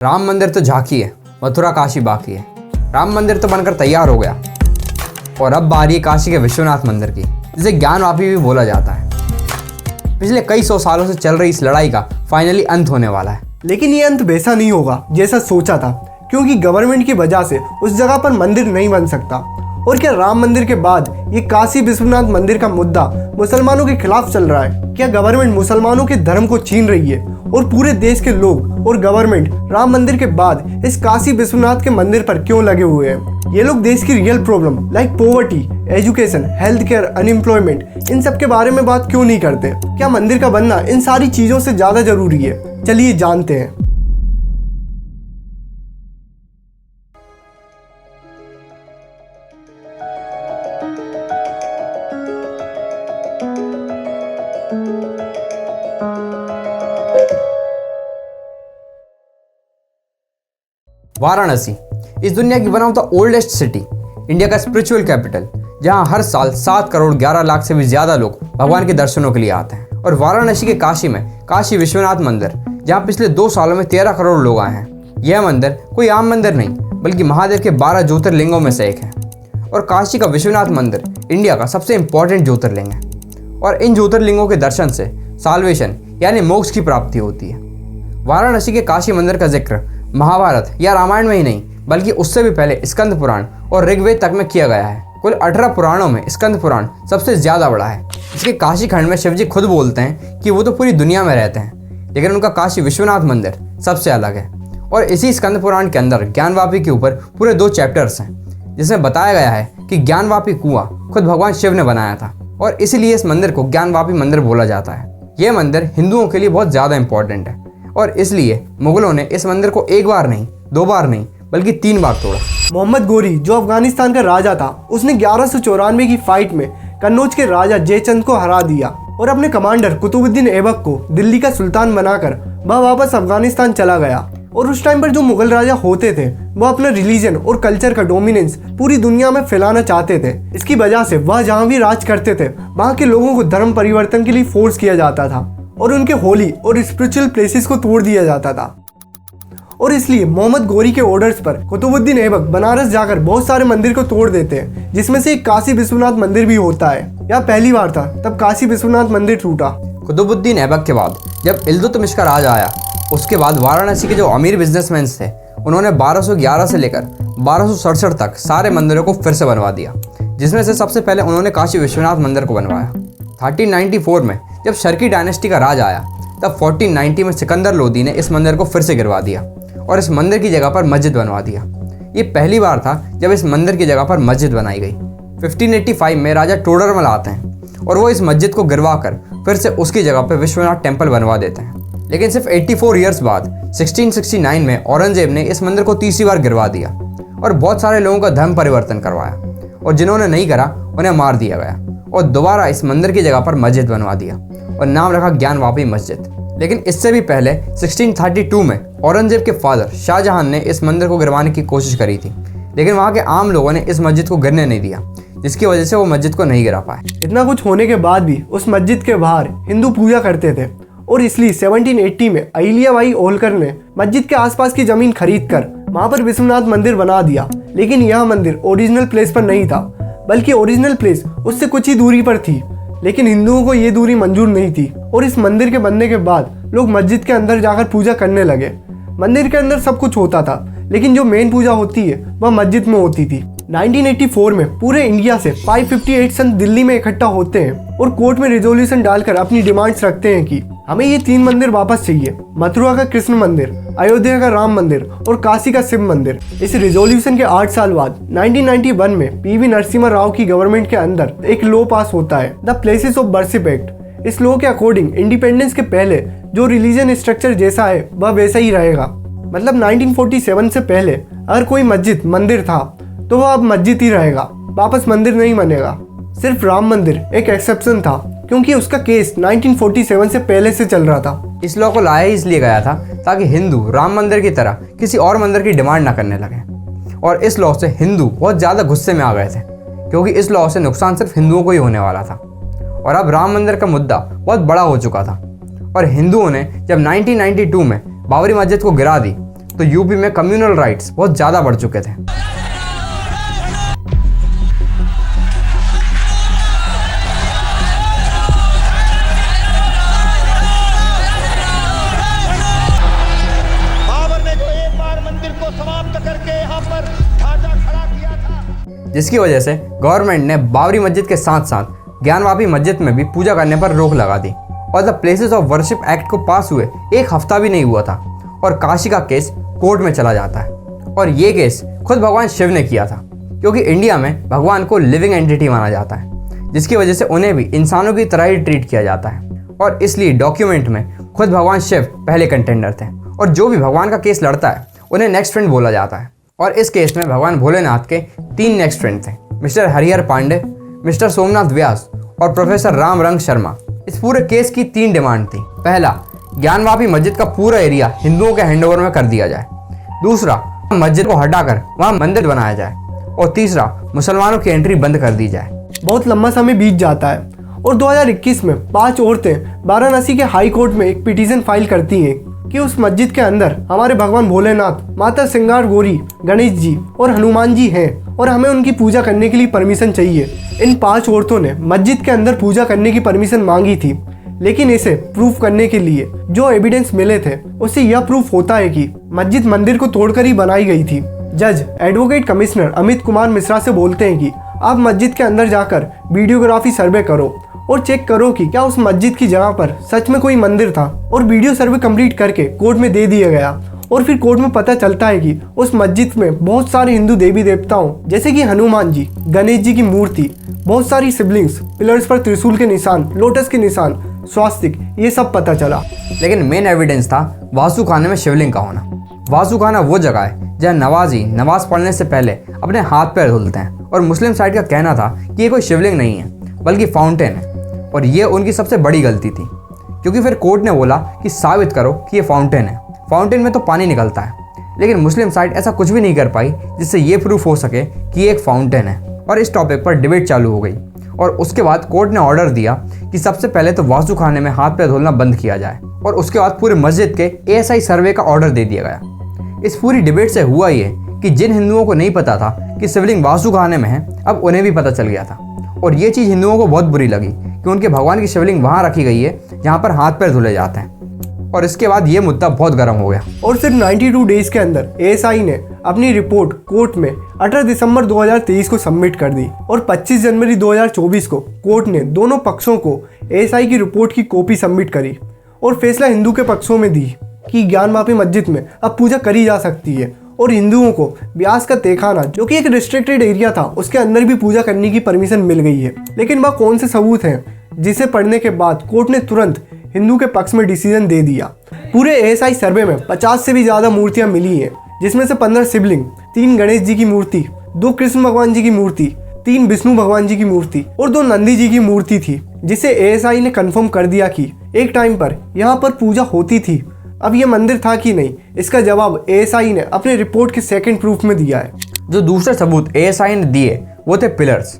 राम मंदिर तो झांकी है, मथुरा काशी बाकी है। राम मंदिर तो बनकर तैयार हो गया और अब बारी है काशी के विश्वनाथ मंदिर की, जिसे ज्ञानवापी भी बोला जाता है। पिछले कई सौ सालों से चल रही इस लड़ाई का फाइनली अंत होने वाला है। लेकिन ये अंत वैसा नहीं होगा जैसा सोचा था, क्योंकि गवर्नमेंट की वजह से उस जगह पर मंदिर नहीं बन सकता। और क्या राम मंदिर के बाद ये काशी विश्वनाथ मंदिर का मुद्दा मुसलमानों के खिलाफ चल रहा है? क्या गवर्नमेंट मुसलमानों के धर्म को छीन रही है और पूरे देश के लोग और गवर्नमेंट राम मंदिर के बाद इस काशी विश्वनाथ के मंदिर पर क्यों लगे हुए हैं? ये लोग देश की real problem like poverty, education, health care, unemployment, इन सब के बारे में बात क्यों नहीं करते? क्या मंदिर का बनना इन सारी चीजों से ज्यादा जरूरी है? चलिए जानते हैं। वाराणसी इस दुनिया की one of the oldest city, India का स्पिरिचुअल कैपिटल, जहां हर साल 7 करोड़ 11 लाख से भी ज्यादा लोग भगवान के दर्शनों के लिए आते हैं। और वाराणसी के काशी में काशी विश्वनाथ मंदिर, जहां पिछले 2 सालों में 13 करोड़ लोग आए हैं। यह मंदिर कोई आम मंदिर नहीं, बल्कि महादेव के 12 ज्योतिर्लिंगों में से एक है। और काशी का विश्वनाथ मंदिर इंडिया का सबसे इंपॉर्टेंट ज्योतिर्लिंग है। और इन ज्योतिर्लिंगों के दर्शन से साल्वेशन यानी मोक्ष की प्राप्ति होती है। वाराणसी के काशी मंदिर का जिक्र महाभारत या रामायण में ही नहीं, बल्कि उससे भी पहले स्कंद पुराण और ऋग्वेद तक में किया गया है। कुल 18 पुराणों में स्कंद पुराण सबसे ज्यादा बड़ा है। इसके काशी खंड में शिवजी खुद बोलते हैं कि वो तो पूरी दुनिया में रहते हैं, लेकिन उनका काशी विश्वनाथ मंदिर सबसे अलग है। और इसी स्कंद पुराण के अंदर ज्ञानवापी के ऊपर पूरे 2 चैप्टर्स हैं, जिसमें बताया गया है कि ज्ञानवापी कुआं खुद भगवान शिव ने बनाया था, और इसीलिए इस मंदिर को ज्ञानवापी मंदिर बोला जाता है। यह मंदिर हिंदुओं के लिए बहुत ज्यादा इंपॉर्टेंट है, और इसलिए मुगलों ने इस मंदिर को 1 बार नहीं, 2 बार नहीं, बल्कि 3 बार तोड़ा। मोहम्मद गोरी, जो अफगानिस्तान का राजा था, उसने 1194 की फाइट में कन्नौज के राजा जयचंद को हरा दिया और अपने कमांडर कुतुबुद्दीन ऐबक को दिल्ली का सुल्तान बनाकर वह वापस अफगानिस्तान चला गया। और उस टाइम पर जो मुगल राजा होते थे, वह अपना रिलीजन और कल्चर का डोमिनेंस पूरी दुनिया में फैलाना चाहते थे। इसकी वजह से वह जहाँ भी राज करते थे, वहाँ के लोगों को धर्म परिवर्तन के लिए फोर्स किया जाता था और उनके होली और स्पिरिचुअल प्लेसेस को तोड़ दिया जाता था। और इसलिए मोहम्मद गोरी के ऑर्डर्स पर कुतुबुद्दीन ऐबक बनारस जाकर बहुत सारे मंदिर को तोड़ देते हैं, जिसमें से एक काशी विश्वनाथ मंदिर भी होता है। यह पहली बार था तब काशी विश्वनाथ मंदिर टूटा। कुतुबुद्दीन ऐबक के बाद जब इल्तुतमिश का राज आया, उसके बाद वाराणसी के जो अमीर बिजनेसमैन थे, उन्होंने 1211 से लेकर 1267 तक सारे मंदिरों को फिर से बनवा दिया, जिसमें से सबसे पहले उन्होंने काशी विश्वनाथ मंदिर को बनवाया। 1394 में जब शर्की डायनेस्टी का राज आया, तब 1490 में सिकंदर लोदी ने इस मंदिर को फिर से गिरवा दिया और इस मंदिर की जगह पर मस्जिद बनवा दिया। ये पहली बार था जब इस मंदिर की जगह पर मस्जिद बनाई गई। 1585 में राजा टोडरमल आते हैं और वो इस मस्जिद को गिरवा कर फिर से उसकी जगह पर विश्वनाथ टेम्पल बनवा देते हैं। लेकिन सिर्फ 84 ईयर्स बाद 1669 में औरंगजेब ने इस मंदिर को तीसरी बार गिरवा दिया और बहुत सारे लोगों का धर्म परिवर्तन करवाया, और जिन्होंने नहीं करा उन्हें मार दिया गया और दोबारा इस मंदिर की जगह पर मस्जिद बनवा दिया और नाम रखा ज्ञानवापी मस्जिद। लेकिन इससे भी पहले 1632 में औरंगजेब के फादर शाहजहां ने इस मंदिर को गिरवाने की कोशिश करी थी, लेकिन वहां के आम लोगों ने इस मस्जिद को गिरने नहीं दिया, जिसकी वजह से वो मस्जिद को नहीं गिरा पाए। इतना कुछ होने के बाद भी उस मस्जिद के बाहर हिंदू पूजा करते थे, और इसलिए 1780 में अहिल्याबाई होलकर ने मस्जिद के आसपास की जमीन खरीद कर वहाँ पर विश्वनाथ मंदिर बना दिया। लेकिन यह मंदिर ओरिजिनल प्लेस पर नहीं था, बल्कि ओरिजिनल प्लेस उससे कुछ ही दूरी पर थी। लेकिन हिंदुओं को ये दूरी मंजूर नहीं थी, और इस मंदिर के बनने के बाद लोग मस्जिद के अंदर जाकर पूजा करने लगे। मंदिर के अंदर सब कुछ होता था, लेकिन जो मेन पूजा होती है वह मस्जिद में होती थी। 1984 में पूरे इंडिया से 558 संत दिल्ली में इकट्ठा होते हैं और कोर्ट में रिजोल्यूशन डालकर अपनी डिमांड्स रखते हैं कि हमें ये 3 मंदिर वापस चाहिए: मथुरा का कृष्ण मंदिर, अयोध्या का राम मंदिर और काशी का शिव मंदिर। इस रिजोल्यूशन के 8 साल बाद 1991 में पीवी नरसिम्हा राव की गवर्नमेंट के अंदर एक लॉ पास होता है, the places of worship act. इस लॉ के अकॉर्डिंग इंडिपेंडेंस के पहले जो रिलीजन स्ट्रक्चर जैसा है वह वैसा ही रहेगा। मतलब 1947 से पहले अगर कोई मस्जिद मंदिर था तो वह अब मस्जिद ही रहेगा, वापस मंदिर नहीं बनेगा। सिर्फ राम मंदिर एक एक्सेप्शन था, क्योंकि उसका केस 1947 से पहले से चल रहा था। इस लॉ को लाया ही इसलिए गया था ताकि हिंदू राम मंदिर की तरह किसी और मंदिर की डिमांड ना करने लगे। और इस लॉ से हिंदू बहुत ज़्यादा गुस्से में आ गए थे, क्योंकि इस लॉ से नुकसान सिर्फ हिंदुओं को ही होने वाला था। और अब राम मंदिर का मुद्दा बहुत बड़ा हो चुका था, और हिंदुओं ने जब 1992 में बाबरी मस्जिद को गिरा दी, तो यूपी में कम्युनल राइट्स बहुत ज़्यादा बढ़ चुके थे। बाबर ने जो एक बार मंदिर को समाप्त करके यहाँ पर ढांचा खड़ा किया था, जिसकी वजह से गवर्नमेंट ने बाबरी मस्जिद के साथ साथ ज्ञानवापी मस्जिद में भी पूजा करने पर रोक लगा दी और the places of worship act को पास हुए एक हफ्ता भी नहीं हुआ था और काशी का केस कोर्ट में चला जाता है। और ये केस खुद भगवान शिव ने किया था, क्योंकि इंडिया में भगवान को लिविंग एंटिटी माना जाता है, जिसकी वजह से उन्हें भी इंसानों की तरह ही ट्रीट किया जाता है और इसलिए डॉक्यूमेंट में खुद भगवान शिव पहले कंटेंडर थे और जो भी भगवान का केस लड़ता है उन्हें नेक्स्ट फ्रेंड बोला जाता है। और इस केस में भगवान भोलेनाथ के 3 नेक्स्ट फ्रेंड थे, मिस्टर हरिहर पांडे, मिस्टर सोमनाथ व्यास और प्रोफेसर राम रंग शर्मा। इस पूरे केस की 3 डिमांड थी। पहला, ज्ञानवापी मस्जिद का पूरा एरिया हिंदुओं के हैंडओवर में कर दिया जाए। दूसरा, मस्जिद को हटाकर वहां मंदिर बनाया जाए। और तीसरा, मुसलमानों की एंट्री बंद कर दी जाए। बहुत लंबा समय बीत जाता है और 2021 में 5 औरतें वाराणसी के हाई कोर्ट में एक पिटीशन फाइल करती हैं कि उस मस्जिद के अंदर हमारे भगवान भोलेनाथ, माता सिंगार गौरी, गणेश जी और हनुमान जी हैं और हमें उनकी पूजा करने के लिए परमिशन चाहिए। इन 5 औरतों ने मस्जिद के अंदर पूजा करने की परमिशन मांगी थी, लेकिन इसे प्रूफ करने के लिए जो एविडेंस मिले थे उससे यह प्रूफ होता है कि मस्जिद मंदिर को तोड़कर ही बनाई गई थी। जज एडवोकेट कमिश्नर अमित कुमार मिश्रा से बोलते हैं कि आप मस्जिद के अंदर जाकर वीडियोग्राफी सर्वे करो और चेक करो कि क्या उस मस्जिद की जगह पर सच में कोई मंदिर था। और वीडियो सर्वे कंप्लीट करके कोर्ट में दे दिया गया और फिर कोर्ट में पता चलता है कि उस मस्जिद में बहुत सारे हिंदू देवी देवताओं जैसे कि हनुमान जी, गणेश जी की मूर्ति, बहुत सारी सिबलिंग्स, पिलर्स पर त्रिशूल के निशान, लोटस के निशान, स्वास्तिक, ये सब पता चला। लेकिन मेन एविडेंस था वासु खाने में शिवलिंग का होना। वासु खाना वो जगह है जहाँ नवाजी नमाज पढ़ने से पहले अपने हाथ पैर धुलते हैं और मुस्लिम साइड का कहना था कि ये कोई शिवलिंग नहीं है बल्कि फाउंटेन है। और ये उनकी सबसे बड़ी गलती थी, क्योंकि फिर कोर्ट ने बोला कि साबित करो कि ये फाउंटेन है। फाउंटेन में तो पानी निकलता है, लेकिन मुस्लिम साइड ऐसा कुछ भी नहीं कर पाई जिससे ये प्रूफ हो सके कि ये एक फाउंटेन है। और इस टॉपिक पर डिबेट चालू हो गई और उसके बाद कोर्ट ने ऑर्डर दिया कि सबसे पहले तो वासु खाने में हाथ पैर धुलना बंद किया जाए और उसके बाद पूरे मस्जिद के ASI सर्वे का ऑर्डर दे दिया गया। इस पूरी डिबेट से हुआ ये कि जिन हिंदुओं को नहीं पता था कि शिवलिंग वासु खाने में है, अब उन्हें भी पता चल गया था। और ये चीज़ हिंदुओं को बहुत बुरी लगी कि उनके भगवान की शिवलिंग वहाँ रखी गई है जहाँ पर हाथ पैर धुले जाते हैं। और इसके बाद ये मुद्दा बहुत गर्म हो गया और सिर्फ 92 डेज के अंदर ASI ने अपनी रिपोर्ट कोर्ट में 18 दिसंबर 2023 को सबमिट कर दी और 25 जनवरी 2024 को कोर्ट ने दोनों पक्षों को ASI की रिपोर्ट की कॉपी सबमिट करी और फैसला हिंदू के पक्षों में दी कि ज्ञानवापी मस्जिद में अब पूजा करी जा सकती है और हिंदुओं को ब्यास का तहखाना, जो कि एक रिस्ट्रिक्टेड एरिया था, उसके अंदर भी पूजा करने की परमिशन मिल गई है। लेकिन वह कौन से सबूत हैं जिसे पढ़ने के बाद कोर्ट ने तुरंत हिंदू के पक्ष में डिसीजन दे दिया। पूरे ASI सर्वे में 50 से भी ज़्यादा मूर्तियाँ मिली हैं, जिसमें से 15 शिवलिंग, 3 गणेश जी की मूर्ति, 2 कृष्ण भगवान जी की मूर्ति, 3 विष्णु भगवान जी की मूर्ति और 2 नंदी जी की मूर्ति थी, जिसे ASI ने कंफर्म कर दिया कि एक टाइम पर यहाँ पर पूजा होती थी। अब ये मंदिर था कि नहीं, इसका जवाब ASI ने अपने रिपोर्ट के सेकंड प्रूफ में दिया है। जो दूसरे सबूत ASI ने दिए वो थे पिलर्स।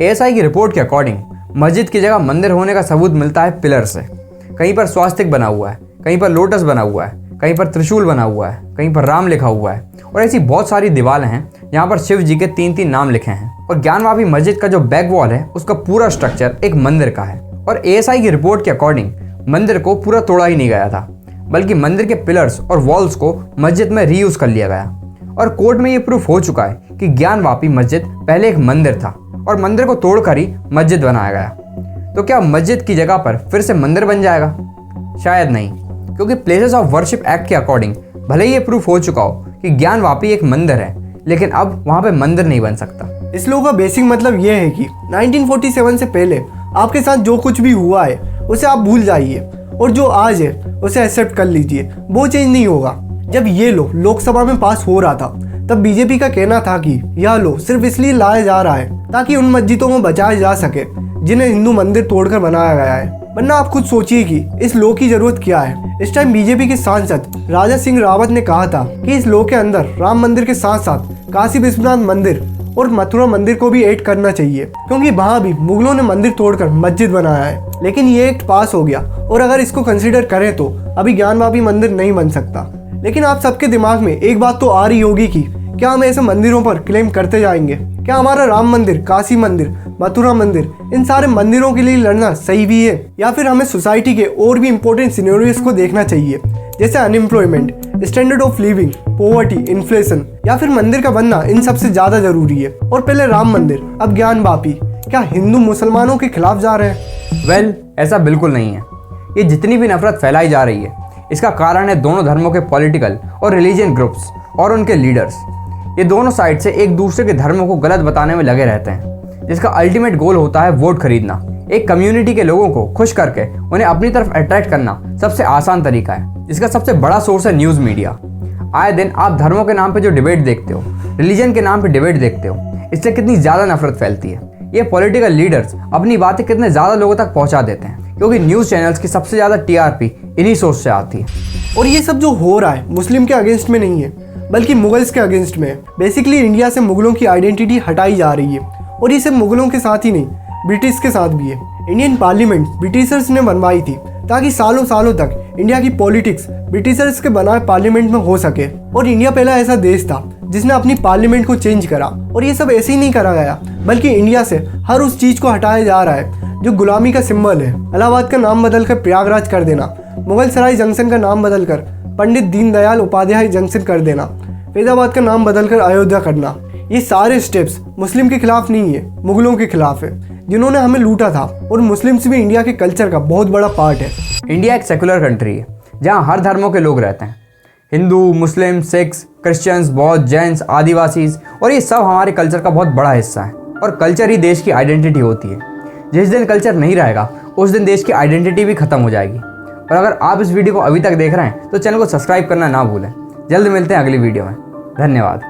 ASI की रिपोर्ट के अकॉर्डिंग मस्जिद की जगह मंदिर होने का सबूत मिलता है पिलर से। कहीं पर स्वास्तिक बना हुआ है, कहीं पर लोटस बना हुआ है, कहीं पर त्रिशूल बना हुआ है, कहीं पर राम लिखा हुआ है और ऐसी बहुत सारी दीवारें हैं जहाँ पर शिव जी के 3-3 नाम लिखे हैं। और ज्ञानवापी मस्जिद का जो बैक वॉल है उसका पूरा स्ट्रक्चर एक मंदिर का है। और ASI की रिपोर्ट के अकॉर्डिंग मंदिर को पूरा तोड़ा ही नहीं गया था, बल्कि मंदिर के पिलर्स और वॉल्स को मस्जिद में रीयूज कर लिया गया। और कोर्ट में ये प्रूफ हो चुका है कि ज्ञानवापी मस्जिद पहले एक मंदिर था और मंदिर को तोड़कर ही मस्जिद बनाया गया। तो क्या मस्जिद की जगह पर फिर से मंदिर बन जाएगा? शायद नहीं, क्योंकि प्लेसेस ऑफ वर्शिप एक्ट के अकॉर्डिंग भले ही ये प्रूफ हो चुका हो कि ज्ञानवापी एक मंदिर है, लेकिन अब वहाँ पे मंदिर नहीं बन सकता। इस लॉ का बेसिक मतलब यह है कि 1947 से पहले आपके साथ जो कुछ भी हुआ है उसे आप भूल जाइए और जो आज है उसे एक्सेप्ट कर लीजिए, वो चेंज नहीं होगा। जब ये लॉ लोकसभा में पास हो रहा था तब बीजेपी का कहना था कि यह लॉ सिर्फ इसलिए लाया जा रहा है ताकि उन मस्जिदों को बचाया जा सके जिन्हें हिंदू मंदिर तोड़कर बनाया गया है। वरना आप खुद सोचिए कि इस लॉ की जरूरत क्या है। इस टाइम बीजेपी के सांसद राजा सिंह रावत ने कहा था कि इस लॉ के अंदर राम मंदिर के साथ साथ काशी विश्वनाथ मंदिर और मथुरा मंदिर को भी ऐड करना चाहिए, क्योंकि वहाँ भी मुगलों ने मंदिर तोड़कर मस्जिद बनाया है। लेकिन ये एक्ट पास हो गया और अगर इसको कंसीडर करें तो अभी ज्ञानवापी मंदिर नहीं बन सकता। लेकिन आप सबके दिमाग में एक बात तो आ रही होगी कि क्या हम ऐसे मंदिरों पर क्लेम करते जाएंगे? क्या हमारा राम मंदिर, काशी मंदिर, मथुरा मंदिर, इन सारे मंदिरों के लिए लड़ना सही भी है, या फिर हमें सोसाइटी के और भी इंपॉर्टेंट सिनेरियोज को देखना चाहिए, जैसे unemployment, standard of living, poverty, inflation, या फिर मंदिर का बनना इन सबसे ज्यादा जरूरी है? और पहले राम मंदिर, अब ज्ञान वापी, क्या हिंदू मुसलमानों के खिलाफ जा रहे हैं? वेल, ऐसा बिल्कुल नहीं है। ये जितनी भी नफरत फैलाई जा रही है, इसका कारण है दोनों धर्मों के पॉलिटिकल और रिलीजियन ग्रुप्स और उनके लीडर्स। ये दोनों साइड से एक दूसरे के धर्मों को गलत बताने में लगे रहते हैं, जिसका अल्टीमेट गोल होता है वोट खरीदना। एक कम्युनिटी के लोगों को खुश करके उन्हें अपनी तरफ अट्रैक्ट करना सबसे आसान तरीका है, जिसका सबसे बड़ा सोर्स है न्यूज़ मीडिया। आए दिन आप धर्मों के नाम पे जो डिबेट देखते हो, रिलीजन के नाम पे डिबेट देखते हो, इससे कितनी ज़्यादा नफरत फैलती है। ये पॉलिटिकल लीडर्स अपनी बातें कितने ज़्यादा लोगों तक पहुंचा देते हैं, क्योंकि न्यूज़ चैनल्स की सबसे ज़्यादा टीआरपी इन्हीं सोर्स से आती है। और ये सब जो हो रहा है मुस्लिम के अगेंस्ट में नहीं है, बल्कि मुगल्स के अगेंस्ट में है। बेसिकली इंडिया से मुगलों की आइडेंटिटी हटाई जा रही है, और ये सिर्फ मुगलों के साथ ही नहीं, ब्रिटिश के साथ भी है। इंडियन पार्लियामेंट ब्रिटिशर्स ने बनवाई थी ताकि सालों सालों तक इंडिया की पॉलिटिक्स ब्रिटिशर्स के बनाए पार्लियामेंट में हो सके। और इंडिया पहला ऐसा देश था जिसने अपनी पार्लियामेंट को चेंज करा। और ये सब ऐसे ही नहीं करा गया, बल्कि इंडिया से हर उस चीज़ को हटाया जा रहा है जो गुलामी का सिंबल है। इलाहाबाद का नाम बदलकर प्रयागराज कर देना, मुगल सराय जंक्शन का नाम बदलकर पंडित दीनदयाल उपाध्याय जंक्शन कर देना, फैजाबाद का नाम बदलकर अयोध्या करना, ये सारे स्टेप्स मुस्लिम के खिलाफ नहीं है, मुगलों के खिलाफ है, जिन्होंने हमें लूटा था। और मुस्लिम्स भी इंडिया के कल्चर का बहुत बड़ा पार्ट है। इंडिया एक सेकुलर कंट्री है जहाँ हर धर्मों के लोग रहते हैं। हिंदू, मुस्लिम, सिख्स, क्रिश्चियंस, बौद्ध, जैन्स, आदिवासीज, और ये सब हमारे कल्चर का बहुत बड़ा हिस्सा है। और कल्चर ही देश की आइडेंटिटी होती है। जिस दिन कल्चर नहीं रहेगा, उस दिन देश की आइडेंटिटी भी खत्म हो जाएगी। और अगर आप इस वीडियो को अभी तक देख रहे हैं तो चैनल को सब्सक्राइब करना ना भूलें। जल्द मिलते हैं अगली वीडियो में। धन्यवाद।